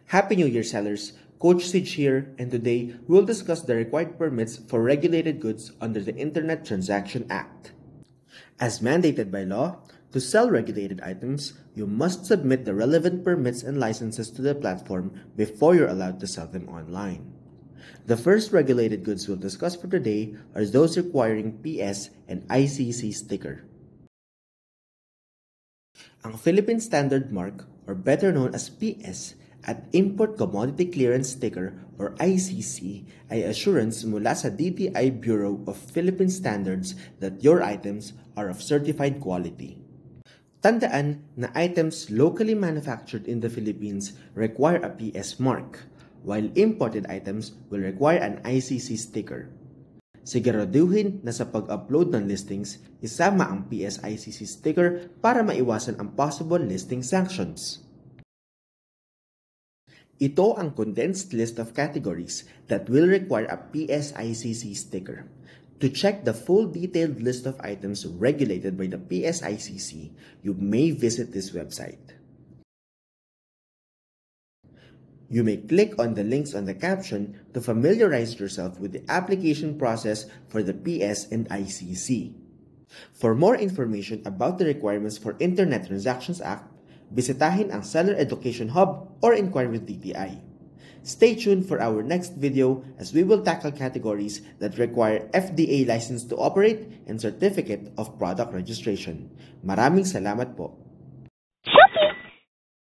Happy New Year, sellers! Coach Sij here, and today we'll discuss the required permits for regulated goods under the Internet Transaction Act. As mandated by law, to sell regulated items, you must submit the relevant permits and licenses to the platform before you're allowed to sell them online. The first regulated goods we'll discuss for today are those requiring PS and ICC sticker. Ang Philippine Standard Mark, or better known as PS, at Import Commodity Clearance Sticker or ICC ay assurance mula sa DTI Bureau of Philippine Standards that your items are of certified quality. Tandaan na items locally manufactured in the Philippines require a PS mark, while imported items will require an ICC sticker. Siguraduhin na sa pag-upload ng listings, isama ang PS ICC sticker para maiwasan ang possible listing sanctions. Ito ang condensed list of categories that will require a PS ICC sticker. To check the full detailed list of items regulated by the PS ICC, you may visit this website. You may click on the links on the caption to familiarize yourself with the application process for the PS and ICC. For more information about the requirements for Internet Transactions Act, bisitahin ang Seller Education Hub or inquire with DTI. Stay tuned for our next video as we will tackle categories that require FDA license to operate and certificate of product registration. Maraming salamat po.